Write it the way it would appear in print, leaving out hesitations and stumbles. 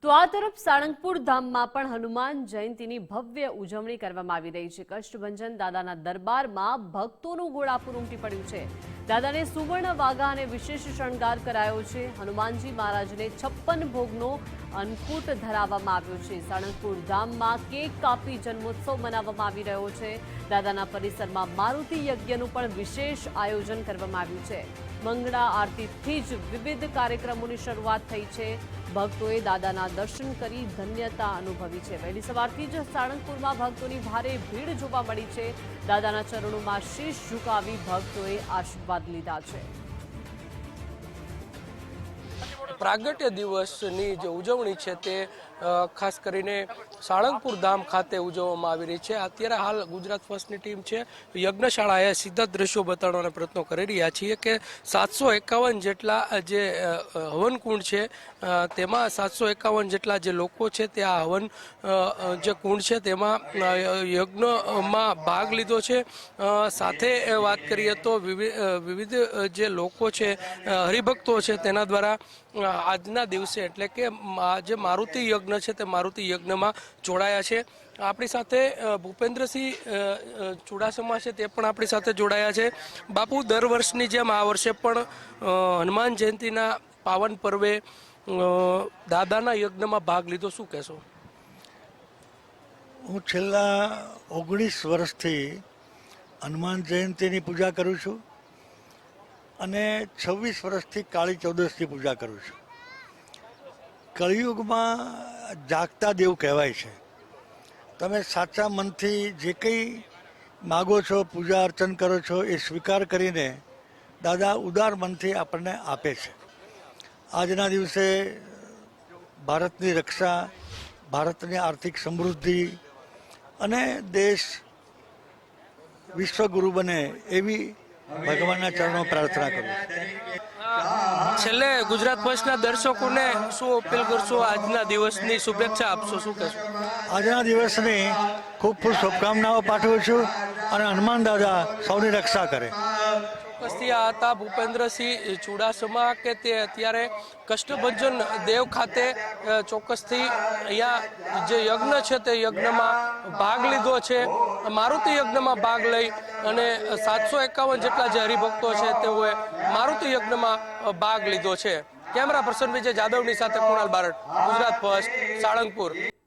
તો આ તરફ સાળંગપુર ધામમાં પણ હનુમાન જયંતીની ભવ્ય ઉજવણી કરવામાં આવી રહી છે। કષ્ટભંજન દાદાના દરબારમાં ભક્તોનું ઘોડાપુર ઉમટી પડ્યું છે। દાદાને સુવર્ણ વાઘા અને વિશેષ શણગાર કરાયો છે। હનુમાનજી મહારાજને 56 ભોગનો અન્નકૂટ ધરાવવામાં આવ્યો છે। સાળંગપુર ધામમાં કેક કાપી જન્મોત્સવ મનાવવામાં આવી રહ્યો છે। દાદાના પરિસરમાં મારુતિ યજ્ઞનું પણ વિશેષ આયોજન કરવામાં આવ્યું છે। મંગળા આરતીથી જ વિવિધ કાર્યક્રમોની શરૂઆત થઈ છે। ભક્તોએ દાદાના દર્શન કરી ધન્યતા અનુભવી છે। વહેલી સવારથી જ સાળંગપુરમાં ભક્તોની ભારે ભીડ જોવા મળી છે। દાદાના ચરણોમાં શીશ ઝુકાવી ભક્તોએ આશીર્વાદ લીધા છે। પ્રાગટ્ય દિવસની જે ઉજવણી છે તે ખાસ કરીને સાળંગપુર ધામ ખાતે ઉજવવામાં આવી રહી છે। અત્યારે હાલ ગુજરાત ફર્સ્ટની ટીમ છે યજ્ઞશાળાએ સીધા દ્રશ્યો બતાડવાના પ્રયત્નો કરી રહ્યા છીએ કે 751 જેટલા જે હવનકુંડ છે તેમાં 751 જેટલા જે લોકો છે તે આ હવન જે કુંડ છે તેમાં યજ્ઞમાં ભાગ લીધો છે। સાથે વાત કરીએ તો વિવિધ જે લોકો છે હરિભક્તો છે તેના દ્વારા આજના દિવસે એટલે કે જે મારુતિ યજ્ઞ છે તે મારુતિ યજ્ઞમાં જોડાયા છે। આપણી સાથે ભૂપેન્દ્રસિંહ ચુડાસમા છે તે પણ આપણી સાથે જોડાયા છે। બાપુ, દર વર્ષની જેમ આ વર્ષે પણ હનુમાન જયંતિના પાવન પર્વે દાદાના યજ્ઞમાં ભાગ લીધો, શું કહેશો? હું છેલ્લા 19 વર્ષથી હનુમાન જયંતિની પૂજા કરું છું અને 26 વર્ષથી કાળી ચૌદસની પૂજા કરું છું। કળિયુગમાં જાગતા દેવ કહેવાય છે। તમે સાચા મનથી જે કંઈ માગો છો, પૂજા અર્ચન કરો છો, એ સ્વીકાર કરીને દાદા ઉદાર મનથી આપણને આપે છે। આજના દિવસે ભારતની રક્ષા, ભારતની આર્થિક સમૃદ્ધિ અને દેશ વિશ્વગુરુ બને એવી ભગવાનના ચરણો પ્રાર્થના કરું છું। છેલ્લે ગુજરાત ફર્સ્ટના દર્શકોને શું અપીલ કરશો? આજના દિવસની શુભેચ્છા આપશો, શું કહેશો? આજના દિવસની ખૂબ ખૂબ શુભકામનાઓ પાઠવું છું અને હનુમાન દાદા સૌની રક્ષા કરે। ચોક્કસથી આ હતા ભૂપેન્દ્રસિંહ ચુડાસમા કે તે અત્યારે કષ્ટભંજન દેવ ખાતે ચોક્કસથી અહીંયા જે યજ્ઞ છે તે યજ્ઞમાં ભાગ લીધો છે। મારુતિ યજ્ઞમાં ભાગ લઈ અને 751 જેટલા જે હરિભક્તો છે તેઓએ મારુતિ યજ્ઞમાં ભાગ લીધો છે। કેમેરા પર્સન વિજય જાદવની સાથે કુણાલ બારડ, ગુજરાત ફર્સ્ટ, સાળંગપુર।